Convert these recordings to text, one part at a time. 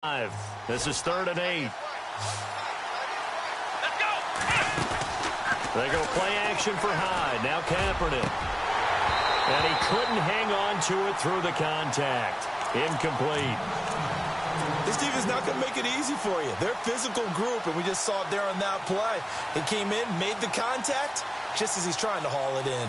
This is 3rd and 8. They go play action for Hyde. Now Kaepernick. And he couldn't hang on to it through the contact. Incomplete. This team is not going to make it easy for you. They're a physical group, and we just saw it there on that play. He came in, made the contact, just as he's trying to haul it in.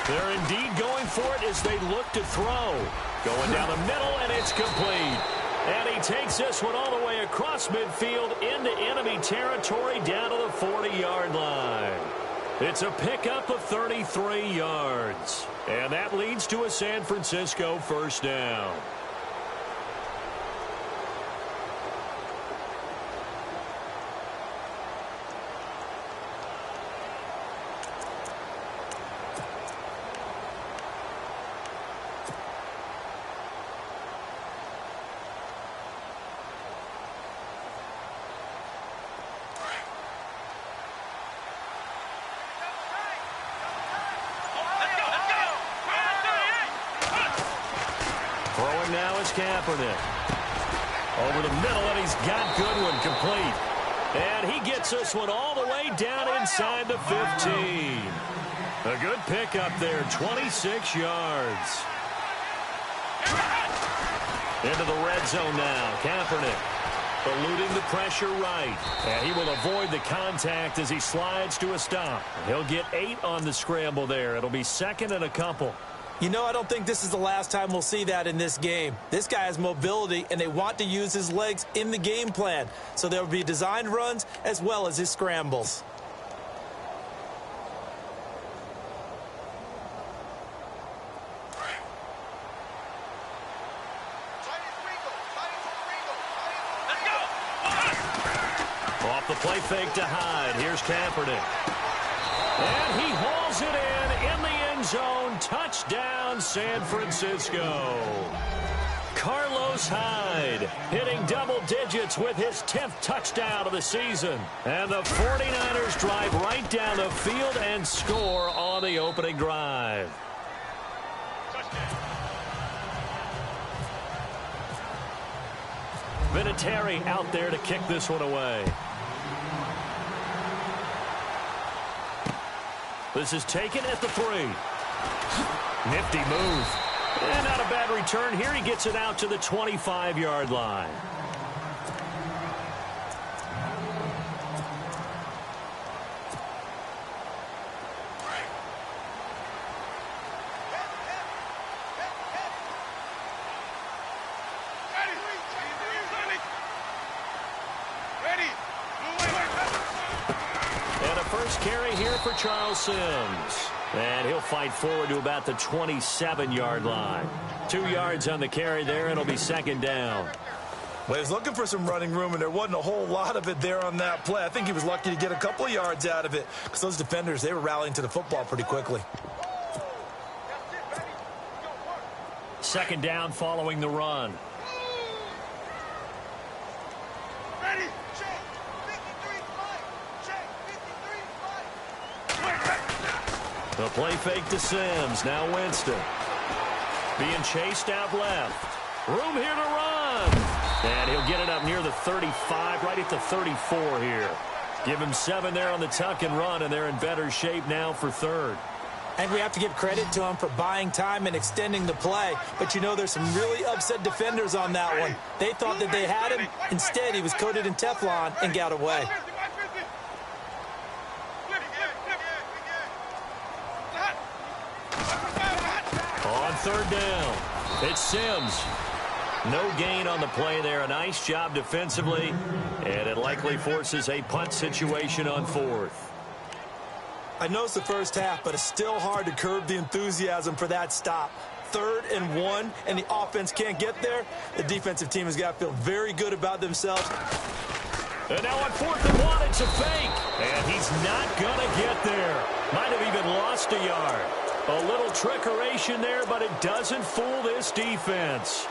They're indeed going for it as they look to throw. Going down the middle, and it's complete. And he takes this one all the way across midfield into enemy territory down to the 40-yard line. It's a pickup of 33 yards. And that leads to a San Francisco first down. Throwing now is Kaepernick. Over the middle, and he's got Goodwin complete. And he gets this one all the way down inside the 15. A good pickup there, 26 yards. Into the red zone now, Kaepernick. Eluding the pressure right. And he will avoid the contact as he slides to a stop. He'll get 8 on the scramble there. It'll be 2nd and a couple. You know, I don't think this is the last time we'll see that in this game. This guy has mobility, and they want to use his legs in the game plan. So there will be designed runs as well as his scrambles. Off the play fake to Hyde. Here's Kaepernick. And he hauls it in the end zone. Touchdown, San Francisco. Carlos Hyde hitting double digits with his 10th touchdown of the season. And the 49ers drive right down the field and score on the opening drive. Vinatieri out there to kick this one away. This is taken at the 3. Nifty move. And not a bad return here. He gets it out to the 25-yard line. Carry here for Charles Sims. And he'll fight forward to about the 27-yard line. 2 yards on the carry there, and it'll be 2nd down. Well, he was looking for some running room, and there wasn't a whole lot of it there on that play. I think he was lucky to get a couple of yards out of it because those defenders, they were rallying to the football pretty quickly. 2nd down following the run. The play fake to Sims. Now Winston. Being chased out left. Room here to run. And he'll get it up near the 35, right at the 34 here. Give him 7 there on the tuck and run, and they're in better shape now for 3rd. And we have to give credit to him for buying time and extending the play. But, you know, there's some really upset defenders on that one. They thought that they had him. Instead, he was coated in Teflon and got away. On 3rd down, it's Sims. No gain on the play there. A nice job defensively, and it likely forces a punt situation on 4th. I know it's the first half, but it's still hard to curb the enthusiasm for that stop. 3rd and 1, and the offense can't get there. The defensive team has got to feel very good about themselves. And now on 4th and 1, it's a fake. And he's not going to get there. Might have even lost a yard. A little trickeration there, but it doesn't fool this defense.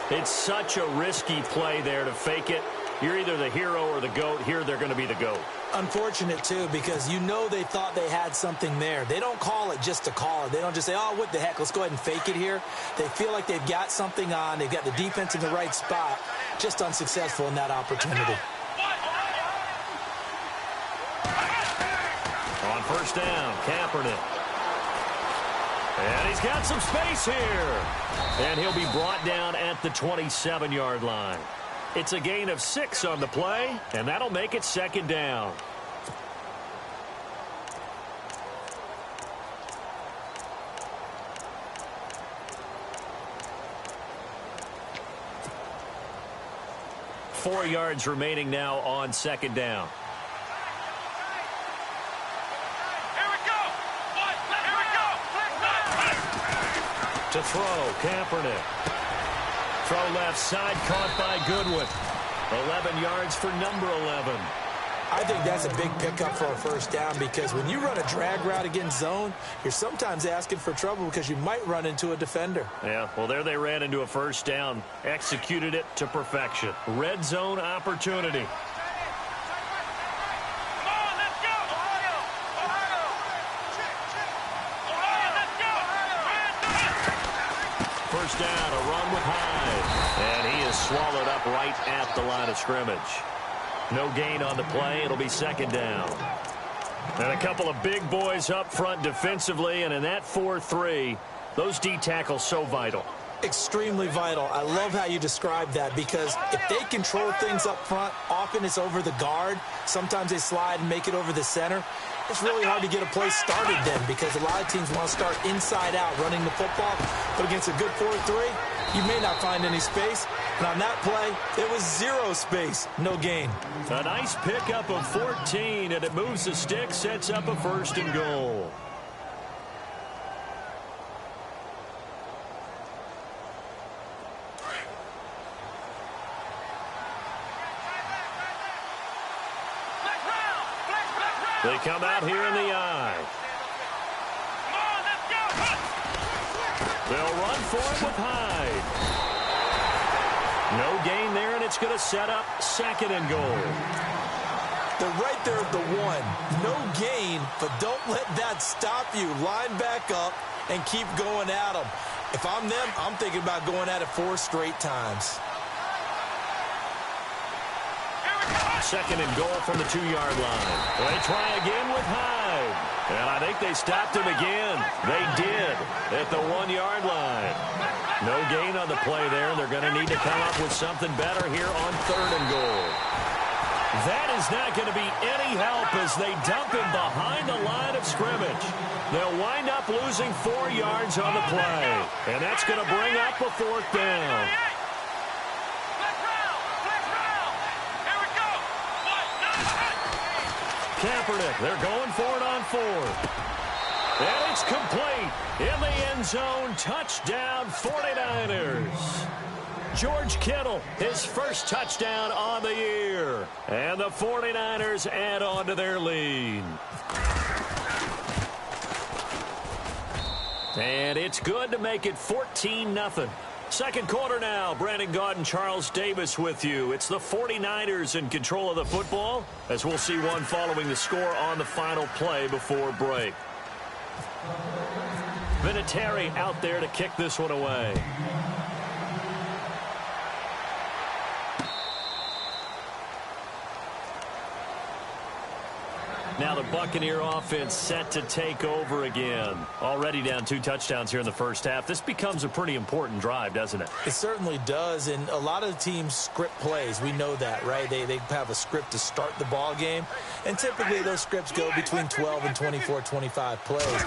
It's such a risky play there to fake it. You're either the hero or the GOAT. Here they're going to be the GOAT. Unfortunate, too, because you know they thought they had something there. They don't call it just to call it. They don't just say, oh, what the heck, let's go ahead and fake it here. They feel like they've got something on. They've got the defense in the right spot. Just unsuccessful in that opportunity. On first down, Kaepernick. And he's got some space here. And he'll be brought down at the 27-yard line. It's a gain of 6 on the play, and that'll make it second down. Four yards remaining now on second down. To throw, Kaepernick. Throw left side, caught by Goodwin. 11 yards for number 11. I think that's a big pickup for a first down because when you run a drag route against zone, you're sometimes asking for trouble because you might run into a defender. Yeah, well, there they ran into a first down. Executed it to perfection. Red zone opportunity. First down, a run with Hyde. And he is swallowed up right at the line of scrimmage. No gain on the play. It'll be second down. And a couple of big boys up front defensively. And in that 4-3, those D tackles so vital. Extremely vital. I love how you describe that because if they control things up front, often it's over the guard. Sometimes they slide and make it over the center. It's really hard to get a play started then because a lot of teams want to start inside out running the football. But against a good 4-3, you may not find any space. And on that play, it was zero space, no gain. A nice pickup of 14, and it moves the stick, sets up a first and goal. They come out here in the eye. They'll run for it with Hyde. No gain there, and it's going to set up second and goal. They're right there at the one. No gain, but don't let that stop you. Line back up and keep going at them. If I'm them, I'm thinking about going at it 4 straight times. Second and goal from the 2-yard line. They try again with Hyde. And I think they stopped him again. They did at the 1-yard line. No gain on the play there. They're going to need to come up with something better here on third and goal. That is not going to be any help as they dump him behind the line of scrimmage. They'll wind up losing 4 yards on the play. And that's going to bring up a fourth down. Kaepernick, they're going for it on fourth. And it's complete. In the end zone, touchdown 49ers. George Kittle, his first touchdown on the year. And the 49ers add on to their lead. And it's good to make it 14-0. Second quarter now. Brandon Gaudin and Charles Davis with you. It's the 49ers in control of the football as we'll see one following the score on the final play before break. Vinatieri out there to kick this one away. Now the Buccaneer offense set to take over again. Already down 2 touchdowns here in the first half. This becomes a pretty important drive, doesn't it? It certainly does, and a lot of the teams script plays. We know that, right? They have a script to start the ball game, and typically those scripts go between 12 and 24, 25 plays.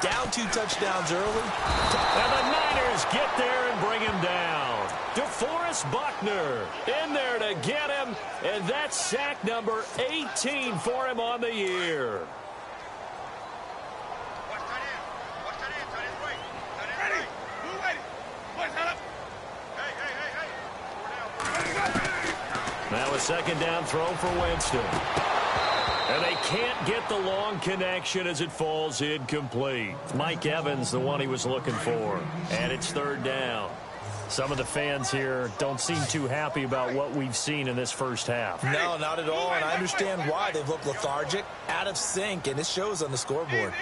Down 2 touchdowns early. And the Niners get there and bring him down. DeForest Buckner in there to get him, and that's sack number 18 for him on the year. Now a second down throw for Winston. And they can't get the long connection as it falls incomplete. Mike Evans, the one he was looking for. And it's third down. Some of the fans here don't seem too happy about what we've seen in this first half. No, not at all, and I understand why. They've looked lethargic, out of sync, and it shows on the scoreboard.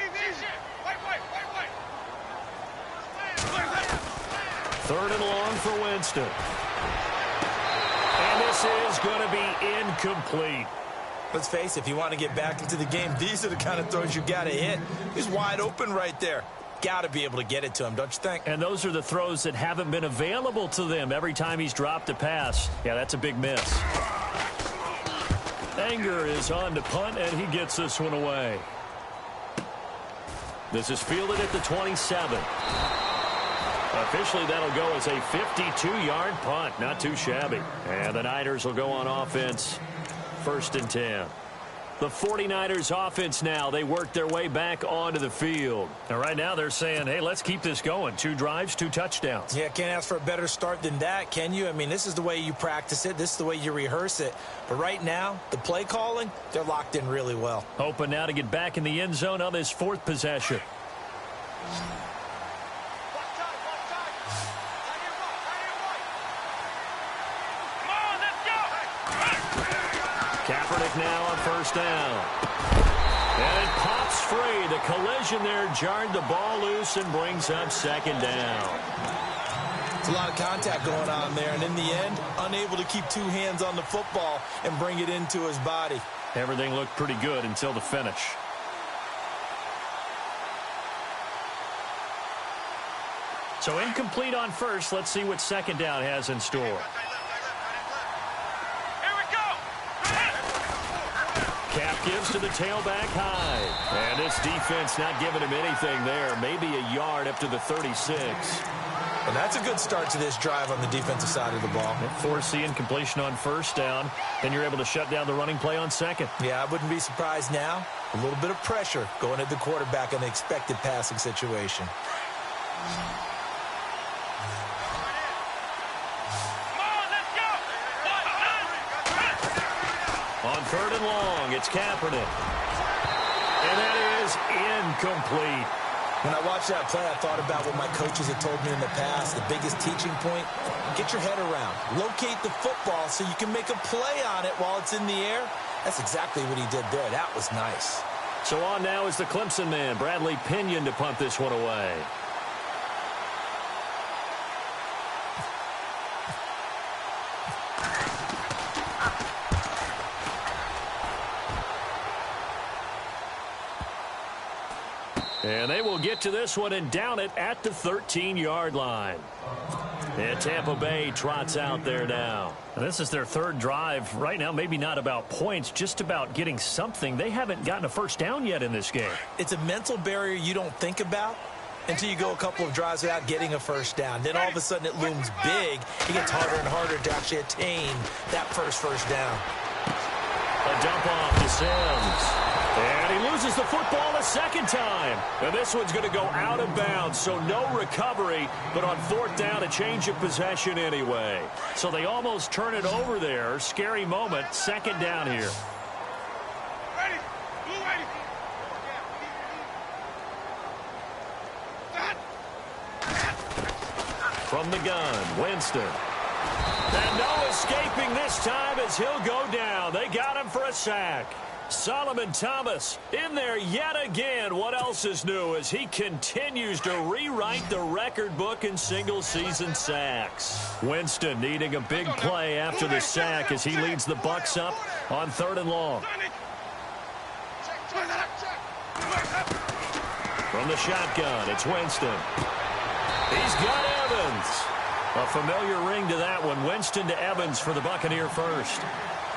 Third and long for Winston. And this is going to be incomplete. Let's face it, if you want to get back into the game, these are the kind of throws you got to hit. He's wide open right there. Got to be able to get it to him, don't you think? And those are the throws that haven't been available to them every time he's dropped a pass. Yeah, that's a big miss. Anger is on to punt, and he gets this one away. This is fielded at the 27. Officially, that'll go as a 52-yard punt. Not too shabby. And the Niners will go on offense. 1st and 10. The 49ers offense now. They work their way back onto the field. And right now they're saying, hey, let's keep this going. 2 drives, 2 touchdowns. Yeah, can't ask for a better start than that, can you? I mean, this is the way you practice it. This is the way you rehearse it. But right now, the play calling, they're locked in really well. Hoping now to get back in the end zone on this 4th possession. Kaepernick now on 1st down. And it pops free. The collision there jarred the ball loose and brings up 2nd down. It's a lot of contact going on there, and in the end, unable to keep 2 hands on the football and bring it into his body. Everything looked pretty good until the finish. So incomplete on 1st. Let's see what 2nd down has in store. Cap gives to the tailback high. And this defense not giving him anything there. Maybe a yard up to the 36. Well, that's a good start to this drive on the defensive side of the ball. Force the incompletion on 1st down. Then you're able to shut down the running play on 2nd. Yeah, I wouldn't be surprised now. A little bit of pressure going at the quarterback in the expected passing situation. On 3rd and long, it's Kaepernick. And that is incomplete. When I watched that play, I thought about what my coaches had told me in the past. The biggest teaching point, get your head around. Locate the football so you can make a play on it while it's in the air. That's exactly what he did there. That was nice. So on now is the Clemson man, Bradley Pinion, to punt this one away. And they will get to this one and down it at the 13-yard line. And Tampa Bay trots out there now. And this is their 3rd drive. Right now, maybe not about points, just about getting something. They haven't gotten a 1st down yet in this game. It's a mental barrier you don't think about until you go a couple of drives without getting a 1st down. Then all of a sudden it looms big. It gets harder and harder to actually attain that first down. A dump off to Sims. And he loses the football a 2nd time. And this one's going to go out of bounds, so no recovery. But on 4th down, a change of possession anyway. So they almost turn it over there. Scary moment. 2nd down here. From the gun, Winston. And no escaping this time as he'll go down. They got him for a sack. Solomon Thomas in there yet again. What else is new as he continues to rewrite the record book in single-season sacks. Winston needing a big play after the sack as he leads the Bucs up on 3rd and long. From the shotgun, it's Winston. He's got Evans. A familiar ring to that one. Winston to Evans for the Buccaneer first.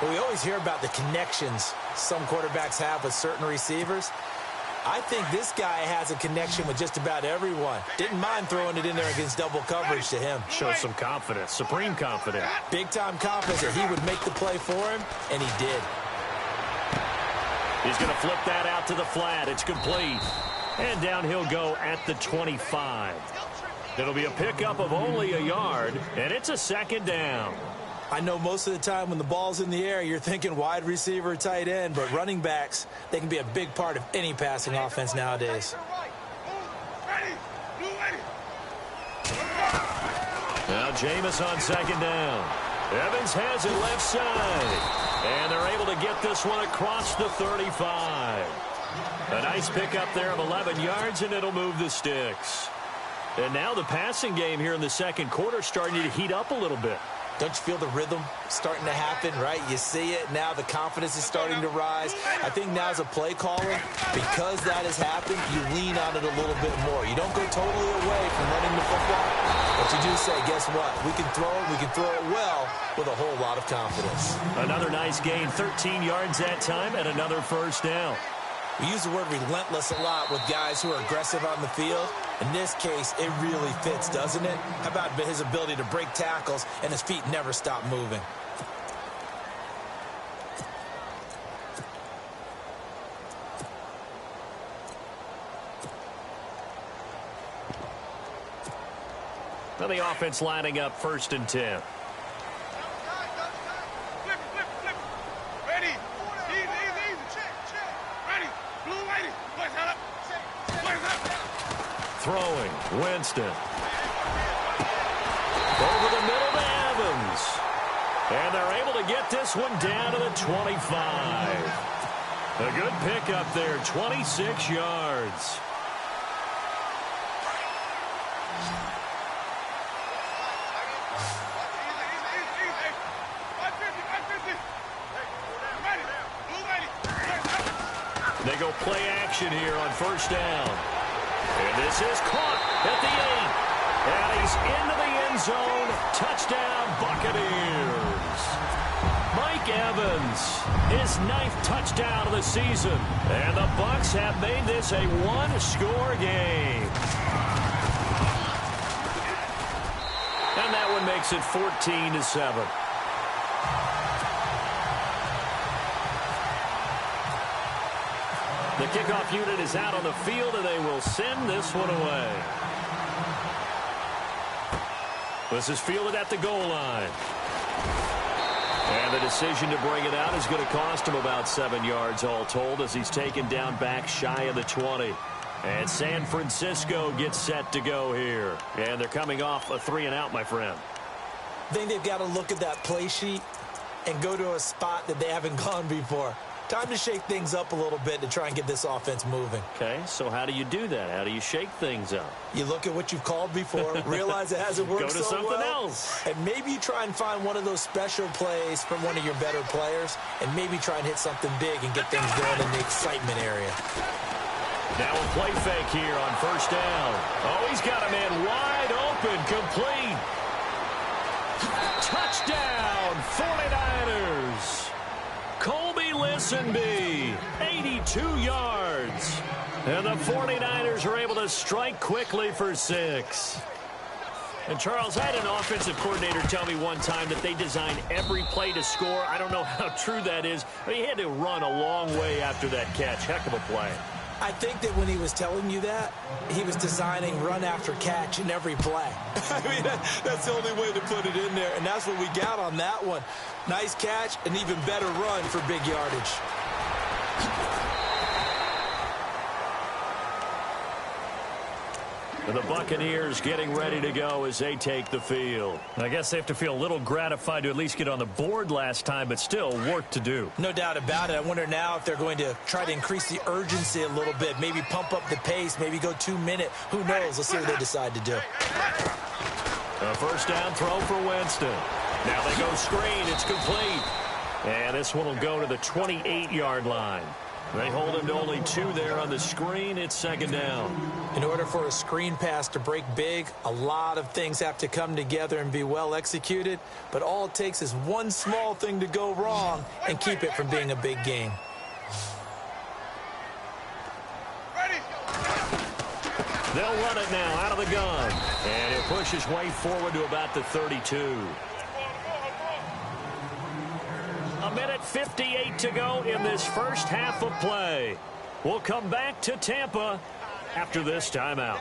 Well, we always hear about the connections some quarterbacks have with certain receivers. I think this guy has a connection with just about everyone. Didn't mind throwing it in there against double coverage to him. Shows some confidence, supreme confidence. Big-time confidence that he would make the play for him, and he did. He's going to flip that out to the flat. It's complete. And down he'll go at the 25. It'll be a pickup of only a yard, and it's a 2nd down. I know most of the time when the ball's in the air, you're thinking wide receiver, tight end, but running backs, they can be a big part of any passing offense nowadays. Now Jameis on second down. Evans has it left side. And they're able to get this one across the 35. A nice pickup there of 11 yards, and it'll move the sticks. And now the passing game here in the second quarter starting to heat up a little bit. Don't you feel the rhythm starting to happen, right? You see it. Now the confidence is starting to rise. I think now as a play caller, because that has happened, you lean on it a little bit more. You don't go totally away from running the football, but you do say, guess what? We can throw it. We can throw it well with a whole lot of confidence. Another nice gain, 13 yards that time, and another first down. We use the word relentless a lot with guys who are aggressive on the field. In this case, it really fits, doesn't it? How about his ability to break tackles and his feet never stop moving? Now the offense lining up 1st and 10. Throwing, Winston. Over the middle to Evans. And they're able to get this one down to the 25. A good pickup there, 26 yards. They go play action here on 1st down. And this is caught at the 8. And he's into the end zone. Touchdown, Buccaneers. Mike Evans, his 9th touchdown of the season. And the Bucs have made this a one-score game. And that one makes it 14-7. The kickoff unit is out on the field, and they will send this one away. This is fielded at the goal line. And the decision to bring it out is going to cost him about 7 yards all told as he's taken down back shy of the 20. And San Francisco gets set to go here. And they're coming off a 3-and-out, my friend. I think they've got to look at that play sheet and go to a spot that they haven't gone before. Time to shake things up a little bit to try and get this offense moving. Okay, so how do you do that? How do you shake things up? You look at what you've called before, realize it hasn't worked Go to so something well, else. and maybe you try and find one of those special plays from one of your better players, and maybe try and hit something big and get things going in the excitement area. Now a play fake here on 1st down. Oh, he's got a man wide open, complete. Touchdown, 49ers. Colby Listenby, 82 yards. And the 49ers are able to strike quickly for 6. And, Charles, I had an offensive coordinator tell me one time that they design every play to score. I don't know how true that is, but he had to run a long way after that catch. Heck of a play. I think that when he was telling you that, he was designing run after catch in every play. I mean, that's the only way to put it in there, and that's what we got on that one. Nice catch, an even better run for big yardage. And the Buccaneers getting ready to go as they take the field. I guess they have to feel a little gratified to at least get on the board last time, but still work to do. No doubt about it. I wonder now if they're going to try to increase the urgency a little bit, maybe pump up the pace, maybe go 2-minute. Who knows? Let's see what they decide to do. A 1st down throw for Winston. Now they go screen. It's complete. And this one will go to the 28-yard line. They hold him to only 2 there on the screen. It's 2nd down. In order for a screen pass to break big, a lot of things have to come together and be well executed. But all it takes is one small thing to go wrong and keep it from being a big game. They'll run it now out of the gun. And he'll push his way forward to about the 32. A minute 58 to go in this first half of play. We'll come back to Tampa after this timeout.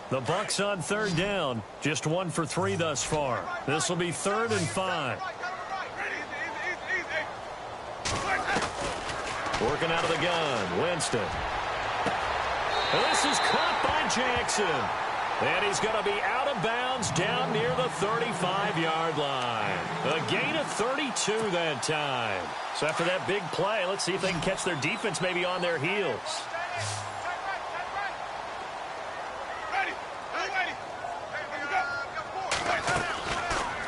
The Bucs on 3rd down. Just 1 for 3 thus far. This will be 3rd and 5. Working out of the gun, Winston. This is caught by Jackson. And he's going to be out of bounds down near the 35-yard line. A gain of 32 that time. So after that big play, let's see if they can catch their defense maybe on their heels.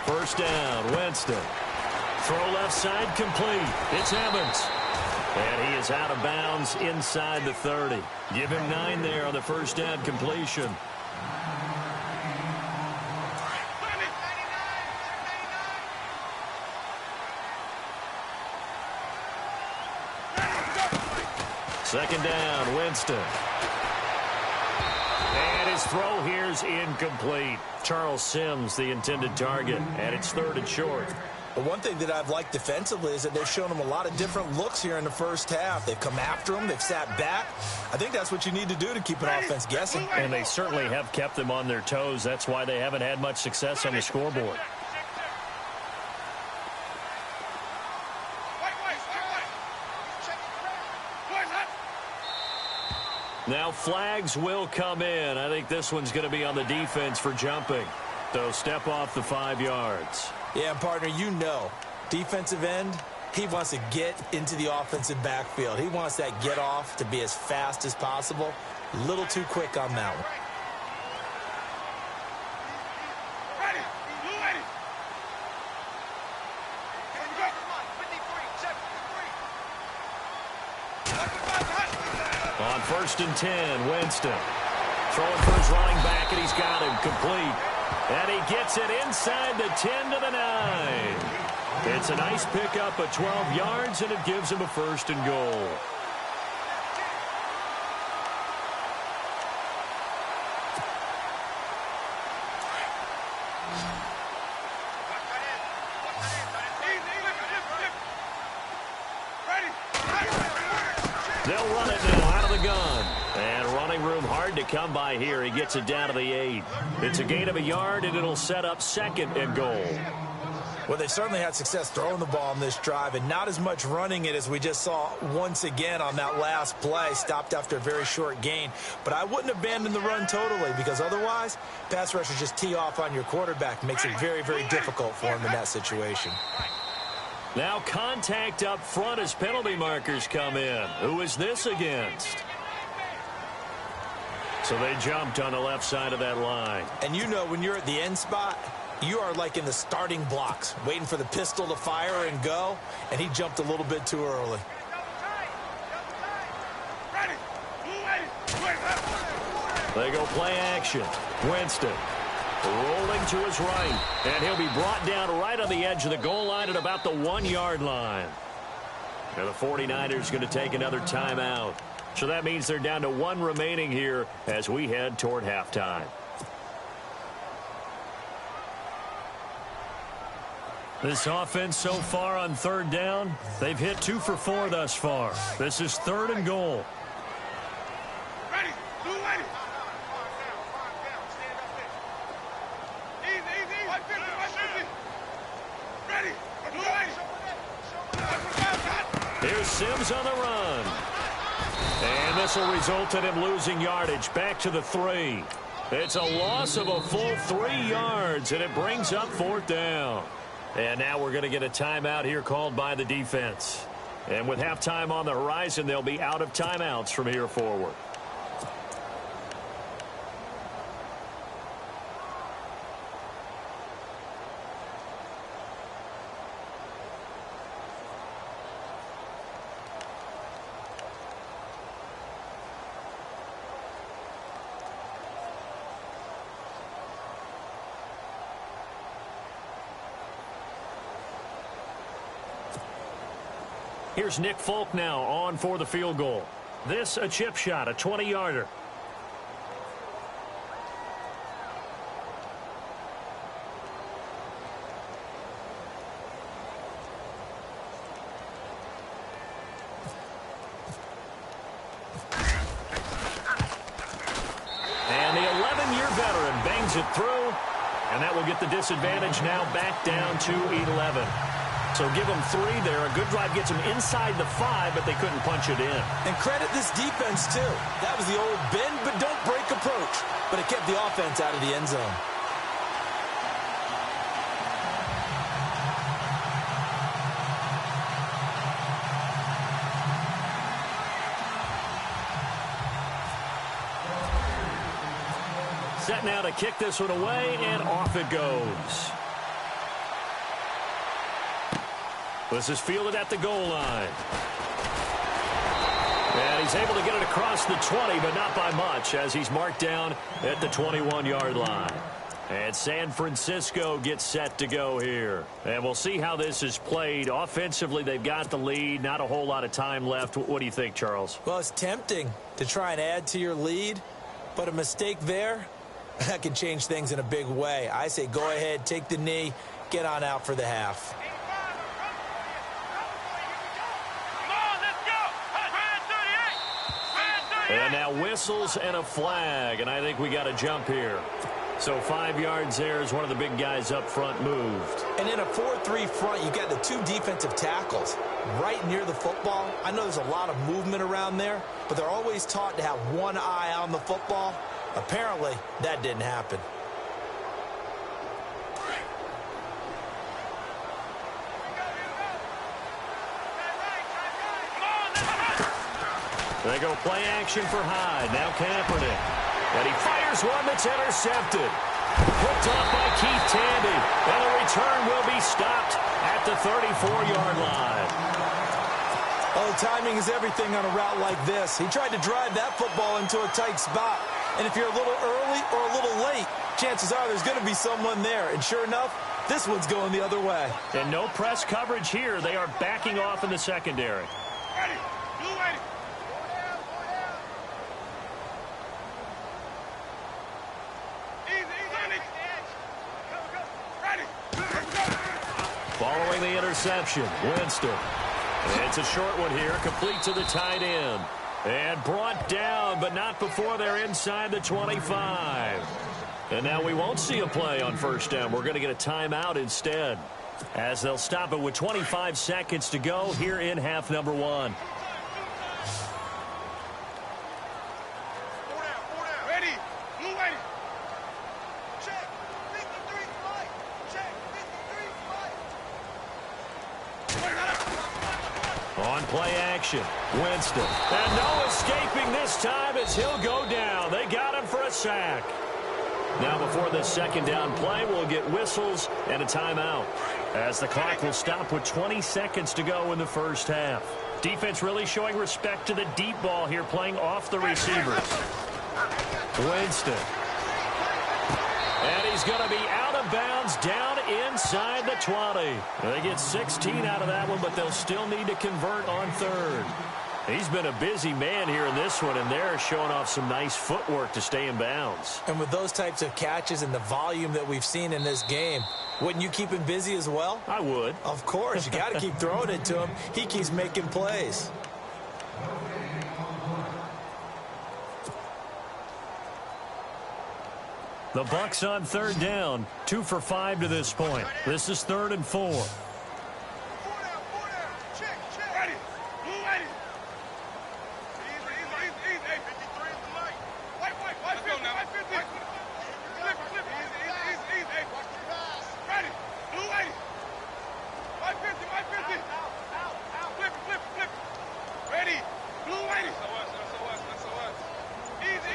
First down, Winston. Throw left side complete. It's Evans. And he is out of bounds inside the 30. Give him 9 there on the first down completion. Second down, Winston. And his throw here is incomplete. Charles Sims, the intended target, and it's 3rd and short. But one thing that I've liked defensively is that they've shown him a lot of different looks here in the first half. They've come after him. They've sat back. I think that's what you need to do to keep an offense guessing. And they certainly have kept them on their toes. That's why they haven't had much success on the scoreboard. Now flags will come in. I think this one's going to be on the defense for jumping. They'll step off the 5 yards. Yeah, partner, you know, defensive end, he wants to get into the offensive backfield. He wants that get off to be as fast as possible. A little too quick on that one. On 1st and 10, Winston. Throwing for his running back, and he's got him complete. And he gets it inside the 10 to the 9. It's a nice pickup of 12 yards, and it gives him a 1st and goal. They'll run it now out of the gun. And running room hard to come by here. He gets it down to the 8. It's a gain of a yard, and it'll set up 2nd and goal. Well, they certainly had success throwing the ball on this drive, and not as much running it as we just saw once again on that last play. Stopped after a very short gain. But I wouldn't abandon the run totally, because otherwise, pass rushers just tee off on your quarterback. Makes it very, very difficult for him in that situation. Now contact up front as penalty markers come in. Who is this against? So they jumped on the left side of that line. And you know when you're at the end spot, you are like in the starting blocks, waiting for the pistol to fire and go, and he jumped a little bit too early. They go play action. Winston rolling to his right, and he'll be brought down right on the edge of the goal line at about the 1-yard line. Now the 49ers going to take another timeout. So that means they're down to 1 remaining here as we head toward halftime. This offense so far on 3rd down, they've hit 2 for 4 thus far. This is 3rd and goal. Here's Sims on the run. And this will result in him losing yardage back to the 3. It's a loss of a full 3 yards, and it brings up 4th down. And now we're going to get a timeout here called by the defense. And with halftime on the horizon, they'll be out of timeouts from here forward. Here's Nick Folk now on for the field goal. This a chip shot, a 20-yarder. And the 11-year veteran bangs it through, and that will get the disadvantage now back down to 11. So give them 3 there. A good drive gets them inside the 5, but they couldn't punch it in. And credit this defense, too. That was the old bend but don't break approach. But it kept the offense out of the end zone. Set now to kick this one away, and off it goes. This is fielded at the goal line. And he's able to get it across the 20, but not by much, as he's marked down at the 21-yard line. And San Francisco gets set to go here. And we'll see how this is played. Offensively, they've got the lead. Not a whole lot of time left. What do you think, Charles? Well, it's tempting to try and add to your lead, but a mistake there, that can change things in a big way. I say go ahead, take the knee, get on out for the half. And now whistles and a flag, and I think we got a jump here. So 5 yards there as one of the big guys up front moved. And in a 4-3 front, you got the 2 defensive tackles right near the football. I know there's a lot of movement around there, but they're always taught to have one eye on the football. Apparently, that didn't happen. They go play action for Hyde. Now Kaepernick. And he fires one that's intercepted. Picked off by Keith Tandy. And the return will be stopped at the 34-yard line. Oh, timing is everything on a route like this. He tried to drive that football into a tight spot. And if you're a little early or a little late, chances are there's going to be someone there. And sure enough, this one's going the other way. And no press coverage here. They are backing off in the secondary. Ready. Blue ready. Following the interception, Winston. It's a short one here, complete to the tight end. And brought down, but not before they're inside the 25. And now we won't see a play on first down. We're going to get a timeout instead, as they'll stop it with 25 seconds to go here in half number 1. On play action, Winston. And no escaping this time as he'll go down. They got him for a sack. Now before this second down play, we'll get whistles and a timeout, as the clock will stop with 20 seconds to go in the first half. Defense really showing respect to the deep ball here, playing off the receivers. Winston. And he's going to be out of bounds down inside the 20. They get 16 out of that one, but they'll still need to convert on third. He's been a busy man here in this one, and they're showing off some nice footwork to stay in bounds. And with those types of catches and the volume that we've seen in this game, wouldn't you keep him busy as well? I would. Of course. You got to keep throwing it to him. He keeps making plays. The Bucs on third down, 2 for 5 to this point. This is 3rd and 4.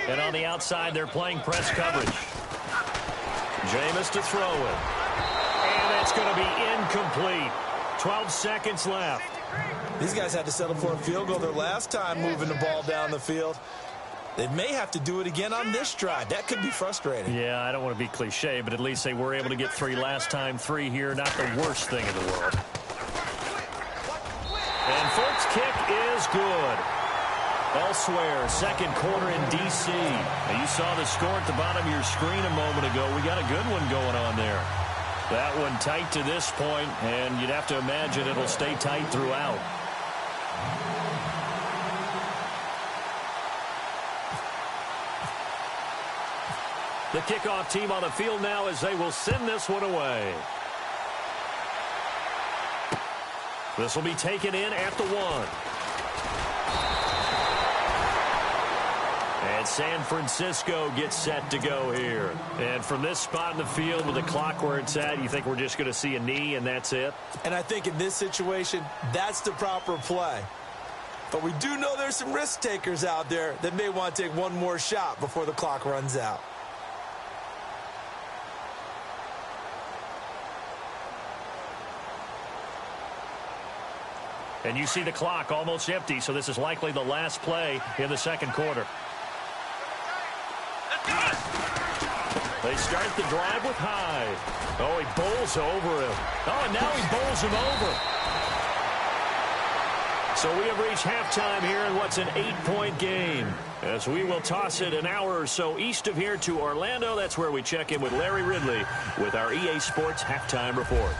And on the outside, they're playing press coverage. Jameis to throw it. And that's going to be incomplete. 12 seconds left. These guys had to settle for a field goal their last time moving the ball down the field. They may have to do it again on this drive. That could be frustrating. Yeah, I don't want to be cliche, but at least they were able to get 3 last time. 3 here, not the worst thing in the world. And Folks' kick is good. Elsewhere, second quarter in D.C. Now, you saw the score at the bottom of your screen a moment ago. We got a good one going on there. That one tight to this point, and you'd have to imagine it'll stay tight throughout. The kickoff team on the field now as they will send this one away. This will be taken in at the 1. And San Francisco gets set to go here. And from this spot in the field with the clock where it's at, you think we're just going to see a knee and that's it? And I think in this situation, that's the proper play. But we do know there's some risk takers out there that may want to take one more shot before the clock runs out. And you see the clock almost empty, so this is likely the last play in the second quarter. They start the drive with Hyde. Oh, he bowls over him. Oh, and now he bowls him over. So we have reached halftime here in what's an 8-point game. As we will toss it an hour or so east of here to Orlando. That's where we check in with Larry Ridley with our EA Sports Halftime Report.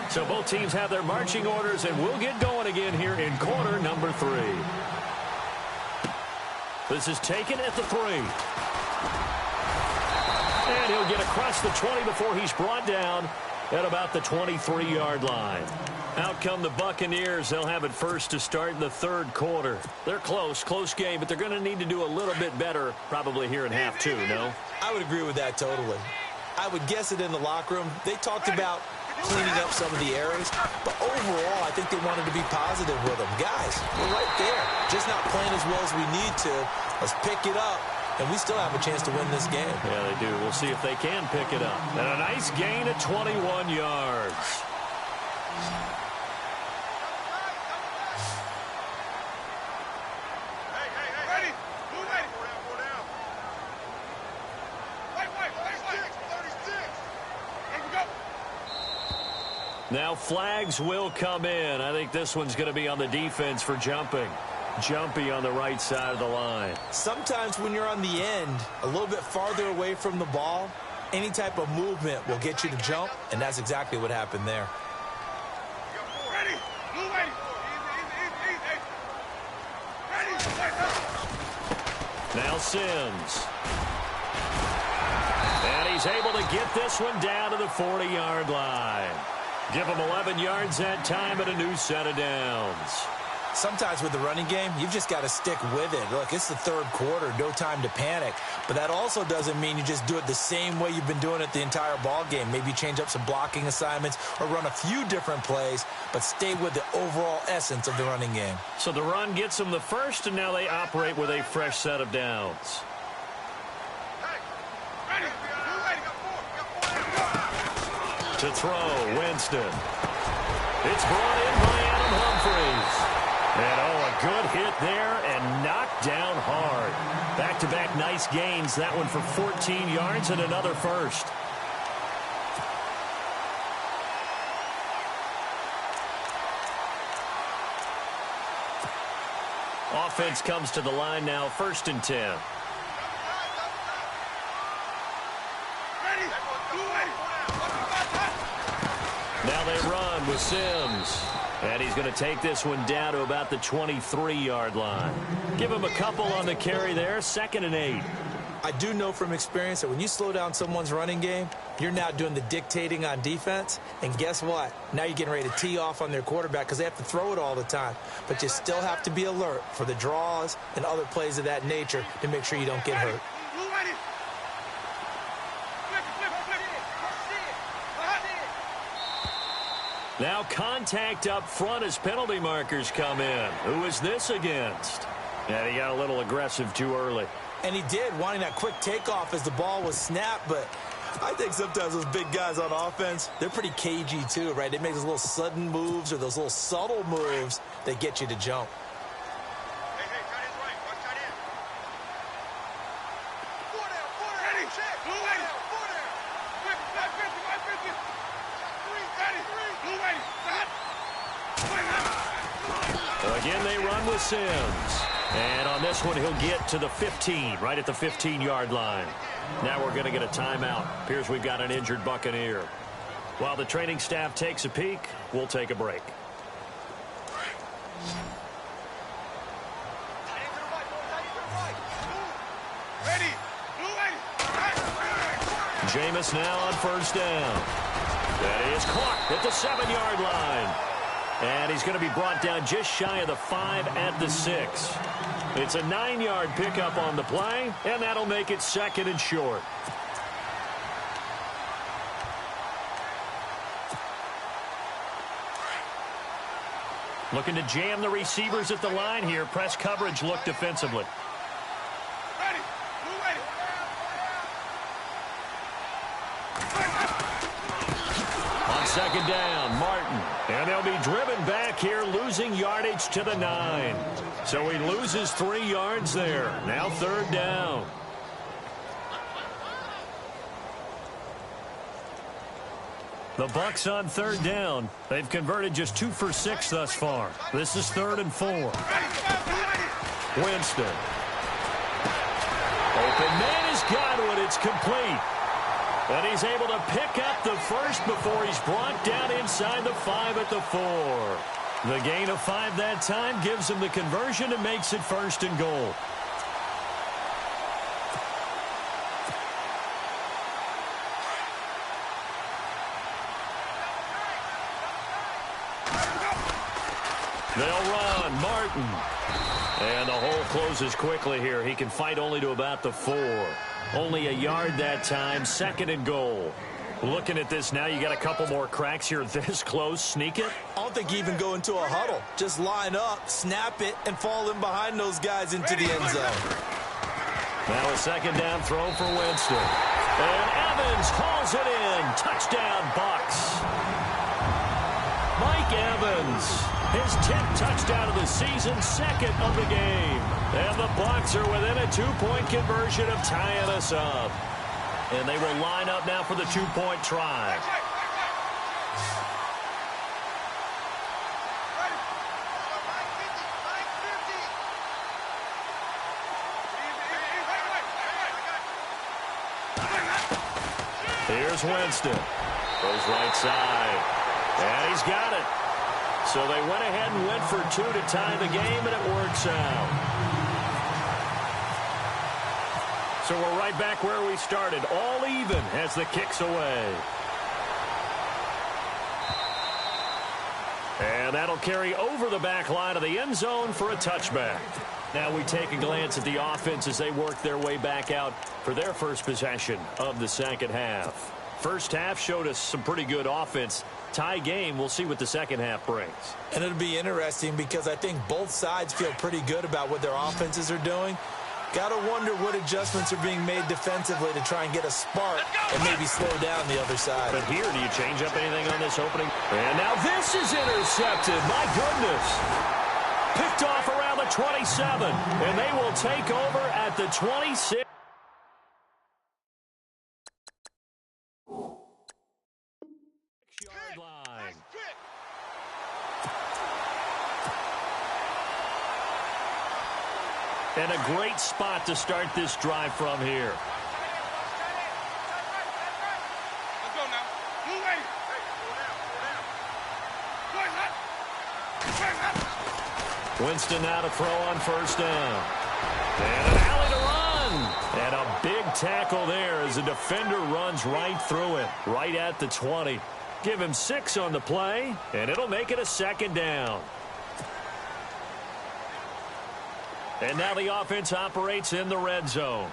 So both teams have their marching orders, and we'll get going again here in quarter number 3. This is taken at the 3. And he'll get across the 20 before he's brought down at about the 23-yard line. Out come the Buccaneers. They'll have it first to start in the third quarter. They're close game, but they're going to need to do a little bit better probably here in half 2, no? I would agree with that totally. I would guess it in the locker room. They talked about cleaning up some of the errors, but overall, I think they wanted to be positive with them. Guys, we're right there. Just not playing as well as we need to. Let's pick it up, and we still have a chance to win this game. Yeah, they do. We'll see if they can pick it up. And a nice gain at 21 yards. Now flags will come in. I think this one's going to be on the defense for jumping. Jumpy on the right side of the line. Sometimes when you're on the end, a little bit farther away from the ball, any type of movement will get you to jump, and that's exactly what happened there. Now Sims. And he's able to get this one down to the 40-yard line. Give him 11 yards that time and a new set of downs. Sometimes with the running game, you've just got to stick with it. Look, it's the third quarter, no time to panic. But that also doesn't mean you just do it the same way you've been doing it the entire ball game. Maybe change up some blocking assignments or run a few different plays, but stay with the overall essence of the running game. So the run gets them the first, and now they operate with a fresh set of downs. To throw, Winston. It's brought in by Adam Humphries. And, oh, a good hit there and knocked down hard. Back-to-back nice gains. That one for 14 yards and another first. Offense comes to the line now, 1st and 10. Now they run with Sims. And he's going to take this one down to about the 23-yard line. Give him a couple on the carry there, 2nd and 8. I do know from experience that when you slow down someone's running game, you're now doing the dictating on defense. And guess what? Now you're getting ready to tee off on their quarterback because they have to throw it all the time. But you still have to be alert for the draws and other plays of that nature to make sure you don't get hurt. Now contact up front as penalty markers come in. Who is this against? And he got a little aggressive too early. And he did, wanting that quick takeoff as the ball was snapped. But I think sometimes those big guys on offense, they're pretty cagey too, right? They make those little sudden moves or those little subtle moves that get you to jump. Again, they run with Sims. And on this one, he'll get to the 15, right at the 15-yard line. Now we're going to get a timeout. Appears we've got an injured Buccaneer. While the training staff takes a peek, we'll take a break. Jameis now on 1st down. That is caught at the 7-yard line. And he's going to be brought down just shy of the 5 at the 6. It's a 9-yard pickup on the play, and that'll make it 2nd and short. Looking to jam the receivers at the line here. Press coverage look defensively. Ready. Move ready. On 2nd down, Martin. And they'll be driven back here, losing yardage to the 9. So he loses 3 yards there. Now 3rd down. The Bucs on 3rd down. They've converted just 2 for 6 thus far. This is 3rd and 4. Winston. Open man has got it. It's complete. And he's able to pick up the first before he's brought down inside the 5 at the 4. The gain of 5 that time gives him the conversion and makes it 1st and goal. They'll run. Martin. And the hole closes quickly here. He can fight only to about the 4. Only a yard that time. 2nd and goal. Looking at this now, you got a couple more cracks here this close. Sneak it? I don't think you even go into a huddle. Just line up, snap it, and fall in behind those guys into the end zone. Now a 2nd down throw for Winston. And Evans hauls it in. Touchdown, Bucs. Mike Evans, his 10th touchdown of the season, 2nd of the game. And the Bucs are within a 2-point conversion of tying us up. And they will line up now for the 2-point try. Here's Winston. Goes right side. And he's got it. So they went ahead and went for 2 to tie the game, and it works out. So we're right back where we started, all even as the kick's away. And that'll carry over the back line of the end zone for a touchback. Now we take a glance at the offense as they work their way back out for their first possession of the 2nd half. First half showed us some pretty good offense. Tie game, we'll see what the 2nd half brings. And it'll be interesting because I think both sides feel pretty good about what their offenses are doing. Got to wonder what adjustments are being made defensively to try and get a spark and maybe slow down the other side. But here, do you change up anything on this opening? And now this is intercepted. My goodness. Picked off around the 27. And they will take over at the 26. Yard line. And a great spot to start this drive from here. Let's go now. Move ready. Winston now to throw on 1st down. And an alley to run. And a big tackle there as the defender runs right through it, right at the 20. Give him 6 on the play, and it'll make it a 2nd down. And now the offense operates in the red zone.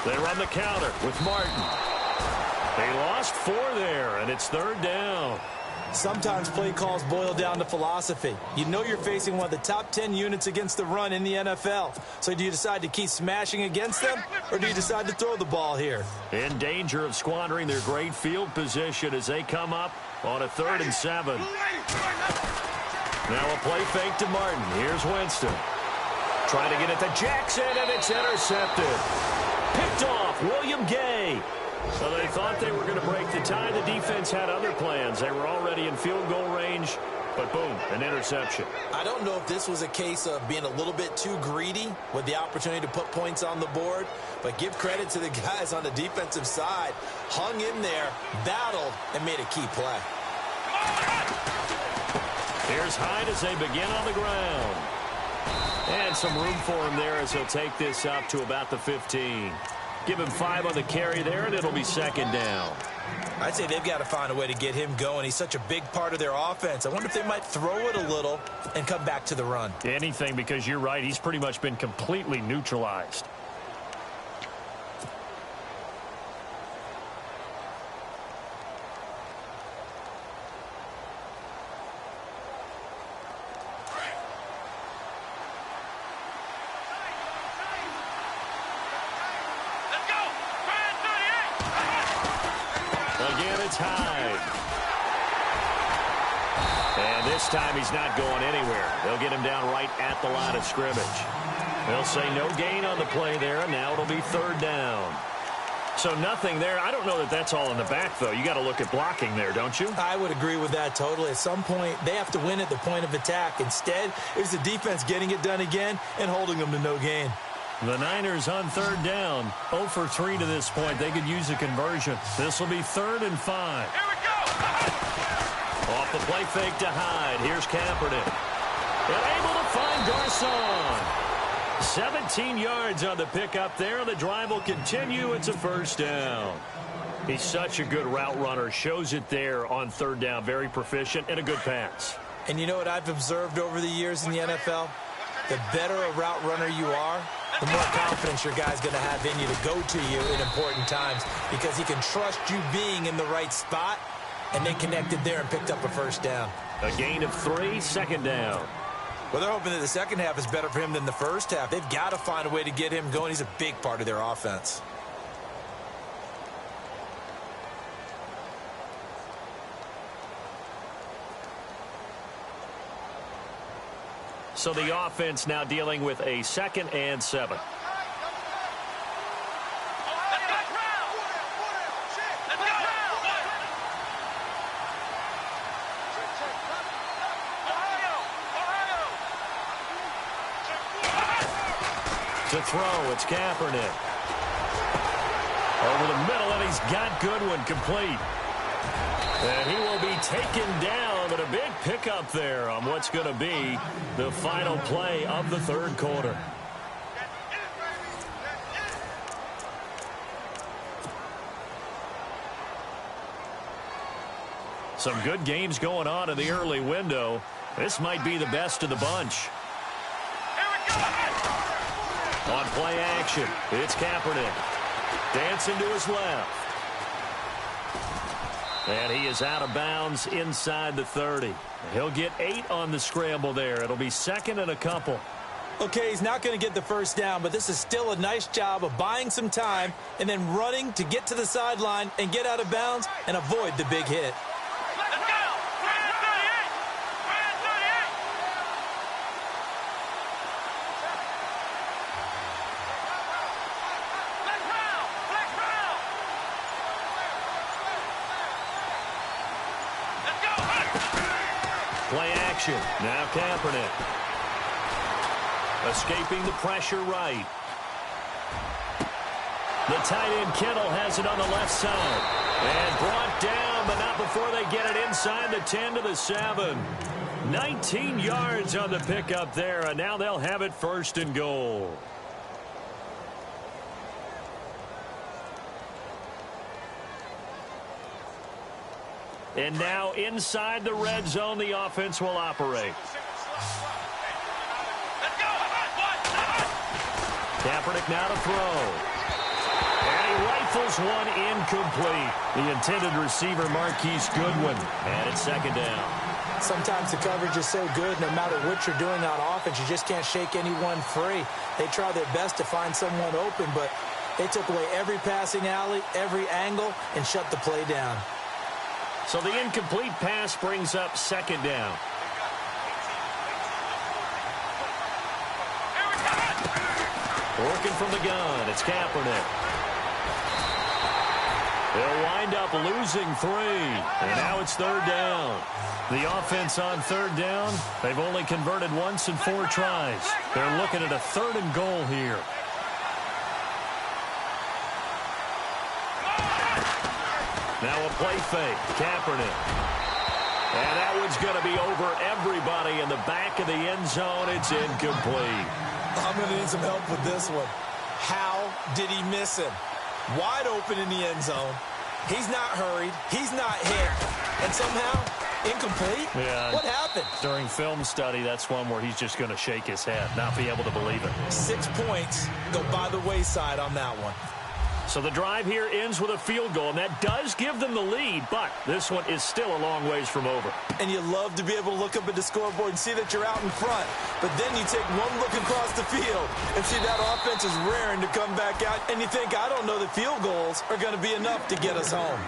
They run the counter with Martin. They lost 4 there, and it's 3rd down. Sometimes play calls boil down to philosophy. You know you're facing one of the top 10 units against the run in the NFL. So do you decide to keep smashing against them, or do you decide to throw the ball here? In danger of squandering their great field position as they come up on a 3rd and 7. Now a play fake to Martin. Here's Winston. Trying to get it to Jackson, and it's intercepted. Picked off, William Gay. So they thought they were going to break the tie. The defense had other plans. They were already in field goal range, but boom, an interception. I don't know if this was a case of being a little bit too greedy with the opportunity to put points on the board, but give credit to the guys on the defensive side. Hung in there, battled, and made a key play. Here's Hyde as they begin on the ground. And some room for him there as he'll take this up to about the 15. Give him 5 on the carry there, and it'll be second down. I'd say they've got to find a way to get him going. He's such a big part of their offense. I wonder if they might throw it a little and come back to the run. Anything, because you're right. He's pretty much been completely neutralized. Hyde. And this time he's not going anywhere. They'll get him down right at the line of scrimmage. They'll say no gain on the play there, and now it'll be third down. So nothing there. I don't know that that's all in the back, though. You got to look at blocking there, don't you? I would agree with that totally. At some point, they have to win at the point of attack. Instead, it's the defense getting it done again and holding them to no gain. The Niners on third down. 0 for 3 to this point. They could use a conversion. This will be 3rd and 5. Here we go. Off the play fake to Hyde. Here's Kaepernick. And able to find Garcon. 17 yards on the pickup there. The drive will continue. It's a first down. He's such a good route runner. Shows it there on third down. Very proficient and a good pass. And you know what I've observed over the years in the NFL? The better a route runner you are, the more confidence your guy's going to have in you to go to you in important times because he can trust you being in the right spot, and they connected there and picked up a first down. A gain of 3, second down. Well, they're hoping that the second half is better for him than the first half. They've got to find a way to get him going. He's a big part of their offense. So the offense now dealing with a 2nd and 7. To throw, it's Kaepernick. Over the middle, and he's got Goodwin complete. And he will be taken down, but a big pickup there on what's going to be the final play of the third quarter. Some good games going on in the early window. This might be the best of the bunch. On play action, it's Kaepernick. Dancing to his left. And he is out of bounds inside the 30. He'll get 8 on the scramble there. It'll be 2nd and a couple. Okay, he's not going to get the first down, but this is still a nice job of buying some time and then running to get to the sideline and get out of bounds and avoid the big hit. Play action. Now Kaepernick. Escaping the pressure right. The tight end Kittle has it on the left side. And brought down, but not before they get it inside the 10 to the 7. 19 yards on the pickup there, and now they'll have it 1st and goal. And now inside the red zone, the offense will operate. Kaepernick now to throw. And he rifles one incomplete. The intended receiver, Marquise Goodwin. And it's 2nd down. Sometimes the coverage is so good, no matter what you're doing on offense, you just can't shake anyone free. They try their best to find someone open, but they took away every passing alley, every angle, and shut the play down. So the incomplete pass brings up 2nd down. Working from the gun, it's Kaepernick. They'll wind up losing 3, and now it's 3rd down. The offense on 3rd down, they've only converted once in 4 tries. They're looking at a 3rd and goal here. Now a play fake, Kaepernick. And that one's going to be over everybody in the back of the end zone. It's incomplete. I'm going to need some help with this one. How did he miss him? Wide open in the end zone. He's not hurried. He's not hit. And somehow, incomplete? Yeah. What happened? During film study, that's one where he's just going to shake his head, not be able to believe it. 6 points go by the wayside on that one. So the drive here ends with a field goal, and that does give them the lead, but this one is still a long ways from over. And you love to be able to look up at the scoreboard and see that you're out in front. But then you take one look across the field and see that offense is raring to come back out. And you think, I don't know that field goals are going to be enough to get us home.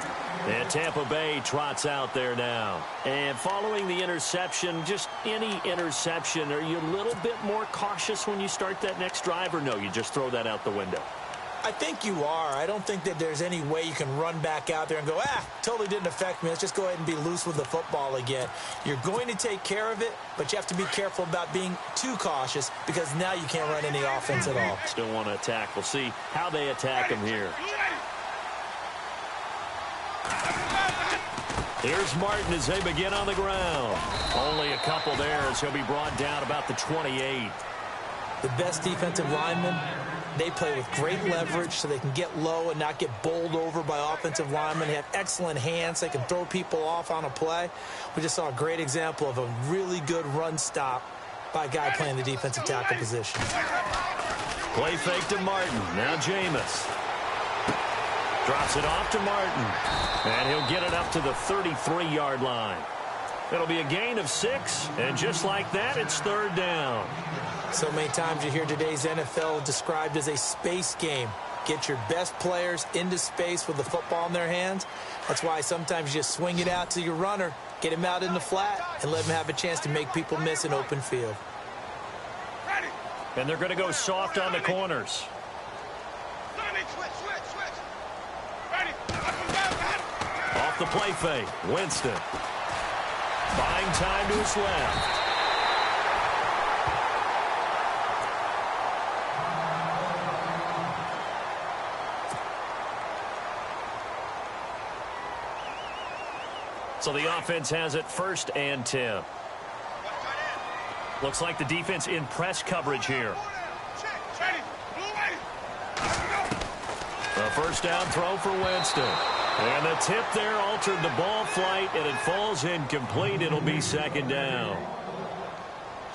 And Tampa Bay trots out there now. And following the interception, just any interception, are you a little bit more cautious when you start that next drive, or no, you just throw that out the window? I think you are. I don't think that there's any way you can run back out there and go, totally didn't affect me. Let's just go ahead and be loose with the football again. You're going to take care of it, but you have to be careful about being too cautious because now you can't run any offense at all. Still want to attack. We'll see how they attack him here. Here's Martin as they begin on the ground. Only a couple there as he'll be brought down about the 28. The best defensive linemen, they play with great leverage so they can get low and not get bowled over by offensive linemen. They have excellent hands. They can throw people off on a play. We just saw a great example of a really good run stop by a guy playing the defensive tackle position. Play fake to Martin. Now Jameis. Drops it off to Martin. And he'll get it up to the 33-yard line. It'll be a gain of 6. And just like that, it's third down. So many times you hear today's NFL described as a space game. Get your best players into space with the football in their hands. That's why sometimes you just swing it out to your runner, get him out in the flat, and let him have a chance to make people miss an open field. And they're going to go soft on the corners. Off the play fake, Winston. Buying time to his left. So the offense has it 1st and 10. Looks like the defense in press coverage here. A first down throw for Winston. And the tip there altered the ball flight, and it falls incomplete. It'll be 2nd down.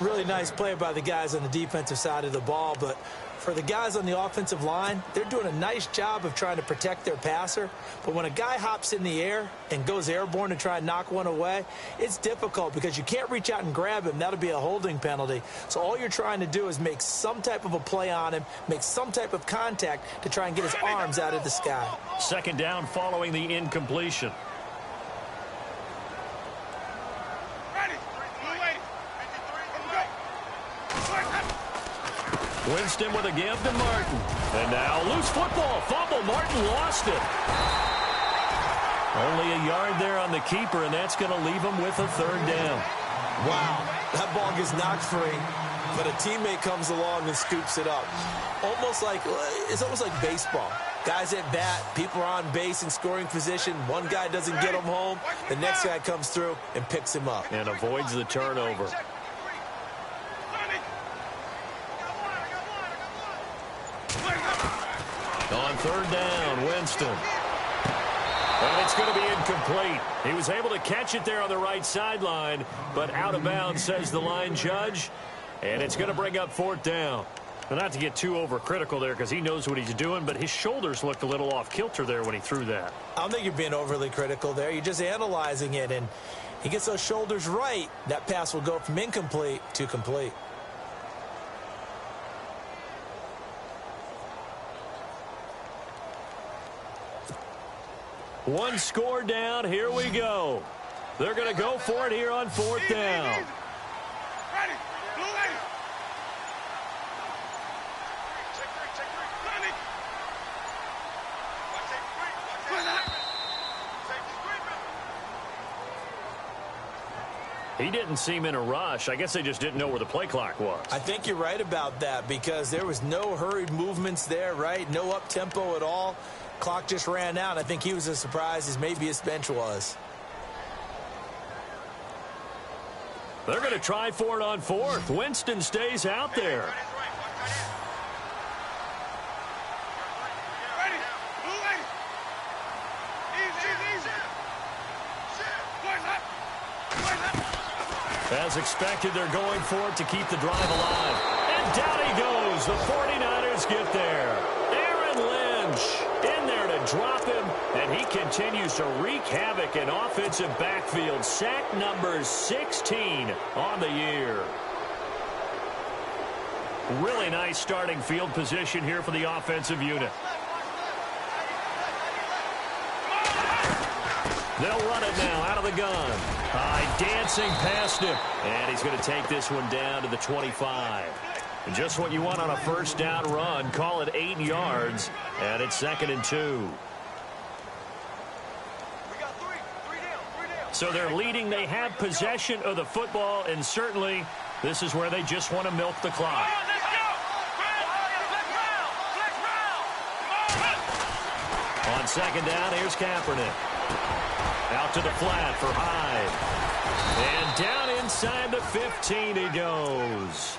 Really nice play by the guys on the defensive side of the ball, but for the guys on the offensive line, they're doing a nice job of trying to protect their passer. But when a guy hops in the air and goes airborne to try and knock one away, it's difficult because you can't reach out and grab him. That'll be a holding penalty. So all you're trying to do is make some type of a play on him, make some type of contact to try and get his arms out of the sky. 2nd down following the incompletion. Winston with a give to Martin. And now loose football. Fumble. Martin lost it. Only a yard there on the keeper, and that's going to leave him with a 3rd down. Wow. That ball gets knocked free, but a teammate comes along and scoops it up. It's almost like baseball. Guys at bat, people are on base in scoring position. One guy doesn't get him home. The next guy comes through and picks him up. And avoids the turnover. On 3rd down, Winston. And it's going to be incomplete. He was able to catch it there on the right sideline, but out of bounds, says the line judge. And it's going to bring up 4th down. Well, not to get too overcritical there because he knows what he's doing, but his shoulders looked a little off kilter there when he threw that. I don't think you're being overly critical there. You're just analyzing it, and he gets those shoulders right. That pass will go from incomplete to complete. One score down. Here we go. They're going to go for it here on 4th down. He didn't seem in a rush. I guess they just didn't know where the play clock was. I think you're right about that because there was no hurried movements there, right? No up-tempo at all. Clock just ran out. I think he was as surprised as maybe his bench was. They're going to try for it on 4th. Winston stays out there. As expected, they're going for it to keep the drive alive. And down he goes. The 49ers get there. Aaron Lynch in there to drop him, and he continues to wreak havoc in offensive backfield. Sack number 16 on the year. Really nice starting field position here for the offensive unit. They'll run it now out of the gun. High dancing past him. And he's going to take this one down to the 25. And just what you want on a first down run. Call it 8 yards. And it's 2nd and 2. So they're leading. They have possession of the football. And certainly this is where they just want to milk the clock. On 2nd down, here's Kaepernick. Out to the flat for Hyde. And down inside the 15 he goes.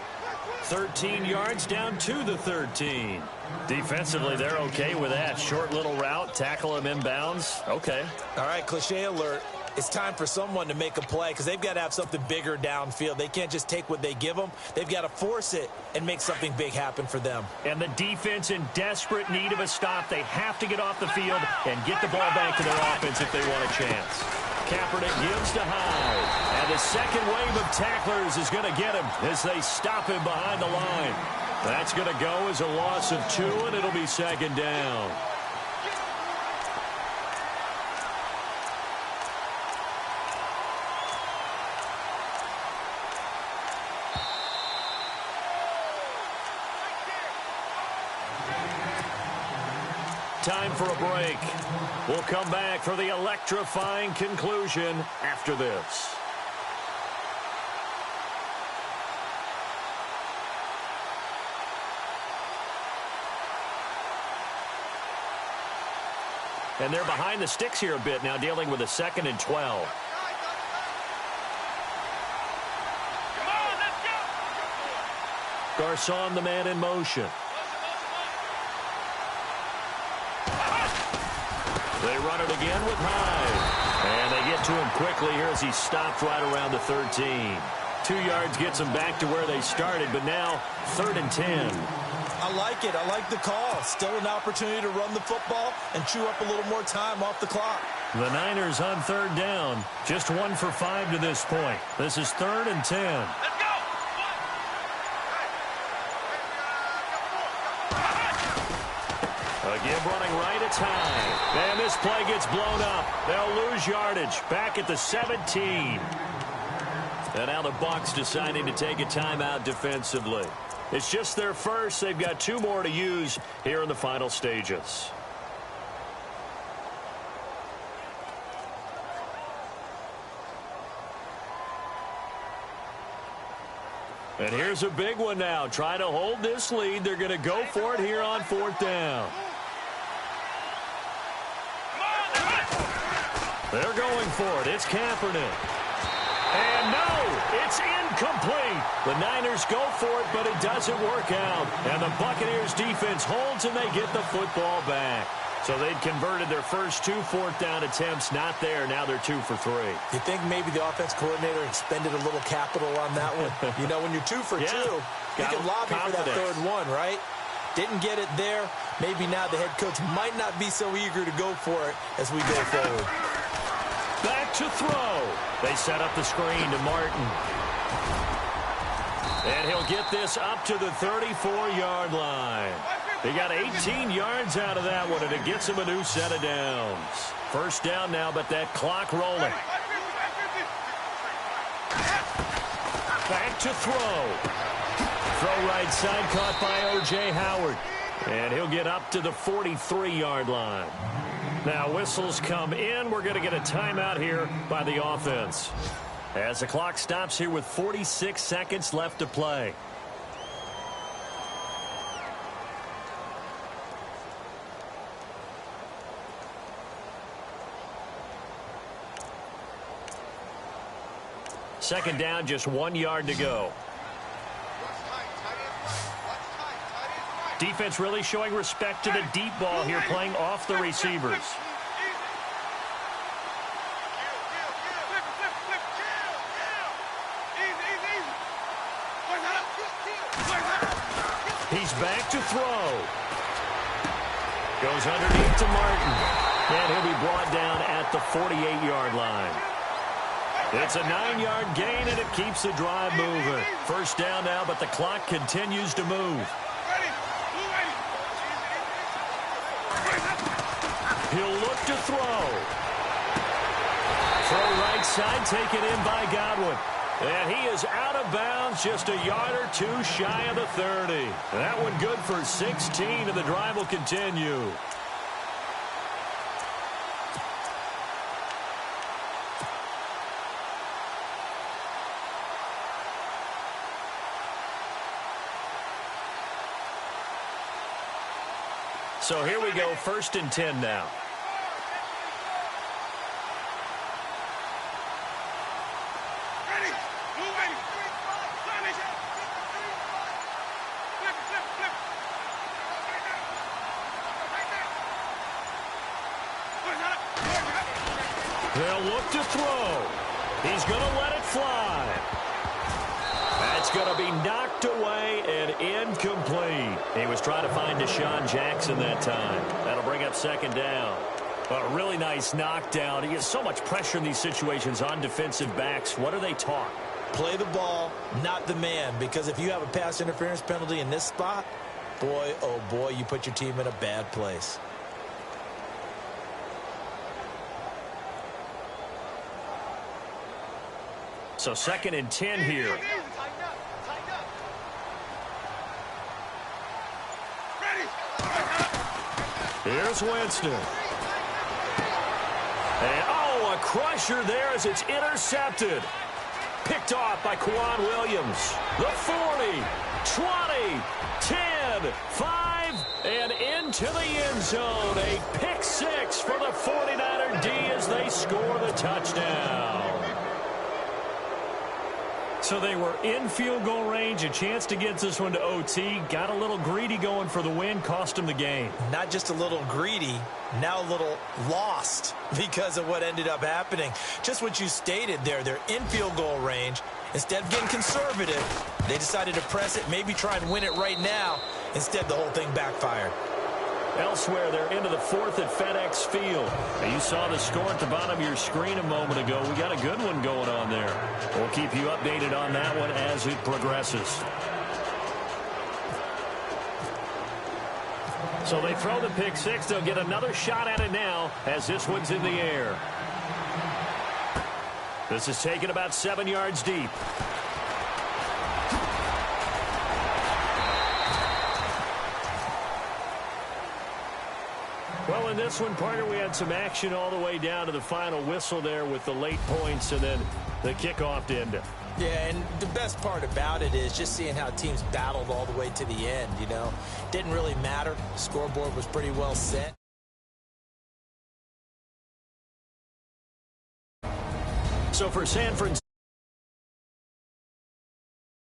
13 yards down to the 13. Defensively, they're okay with that. Short little route, tackle him inbounds. Okay. All right, cliche alert. It's time for someone to make a play because they've got to have something bigger downfield. They can't just take what they give them. They've got to force it and make something big happen for them. And the defense in desperate need of a stop. They have to get off the field and get the ball back to their offense if they want a chance. Kaepernick gives to Hyde. And the second wave of tacklers is going to get him as they stop him behind the line. That's going to go as a loss of 2, and it'll be 2nd down. Time for a break. We'll come back for the electrifying conclusion after this. And they're behind the sticks here a bit now, dealing with a 2nd and 12. Garcon, the man in motion. They run it again with Hyde. And they get to him quickly here as he stopped right around the 13. 2 yards gets them back to where they started, but now 3rd and 10. I like it. I like the call. Still an opportunity to run the football and chew up a little more time off the clock. The Niners on 3rd down. Just 1 for 5 to this point. This is 3rd and 10. Let's go! Again running right, it's Hyde. And this play gets blown up. They'll lose yardage. Back at the 17. And now the Bucs deciding to take a timeout defensively. It's just their first. They've got 2 more to use here in the final stages. And here's a big one now. Try to hold this lead. They're going to go for it here on 4th down. They're going for it. It's Kaepernick. And no, it's incomplete. The Niners go for it, but it doesn't work out. And the Buccaneers defense holds, and they get the football back. So they'd converted their first 2 4th down attempts. Not there. Now they're 2 for 3. You think maybe the offense coordinator expended a little capital on that one? You know, when you're 2 for 2, you can lobby for that 3rd one, right? Didn't get it there. Maybe now the head coach might not be so eager to go for it as we go forward. Back to throw. They set up the screen to Martin. And he'll get this up to the 34-yard line. He got 18 yards out of that one, and it gets him a new set of downs. 1st down now, but that clock rolling. Back to throw. Throw right side, caught by O.J. Howard. And he'll get up to the 43-yard line. Now whistles come in. We're going to get a timeout here by the offense. As the clock stops here with 46 seconds left to play. Second down, just 1 yard to go. Defense really showing respect to the deep ball here, playing off the receivers. He's back to throw. Goes underneath to Martin. And he'll be brought down at the 48-yard line. It's a 9-yard gain, and it keeps the drive moving. First down now, but the clock continues to move. He'll look to throw. Throw right side, taken in by Godwin. And he is out of bounds, just a yard or two shy of the 30. That one good for 16, and the drive will continue. So here we go, 1st and 10 now. They'll look to throw. He's going to let it fly. That's going to be knocked away and incomplete. He was trying to find Deshaun Jackson that time. That'll bring up 2nd down. A really nice knockdown. He gets so much pressure in these situations on defensive backs. What are they taught? Play the ball, not the man. Because if you have a pass interference penalty in this spot, boy, oh boy, you put your team in a bad place. So 2nd and 10 here. Here's Winston. And, oh, a crusher there as it's intercepted. Picked off by Quan Williams. The 40, 20, 10, 5, and into the end zone. A pick 6 for the 49er D as they score the touchdown. So they were in field goal range, a chance to get this one to OT. Got a little greedy going for the win, cost them the game. Not just a little greedy, now a little lost because of what ended up happening. Just what you stated there, they're in field goal range. Instead of getting conservative, they decided to press it, maybe try and win it right now. Instead, the whole thing backfired. Elsewhere, they're into the 4th at FedEx Field. Now, you saw the score at the bottom of your screen a moment ago. We got a good one going on there. We'll keep you updated on that one as it progresses. So they throw the pick 6. They'll get another shot at it now as this one's in the air. This is taken about 7 yards deep. Well, in this one, partner, we had some action all the way down to the final whistle there with the late points and then the kickoff to end it. Yeah, and the best part about it is just seeing how teams battled all the way to the end, you know. Didn't really matter. The scoreboard was pretty well set. So for San Francisco.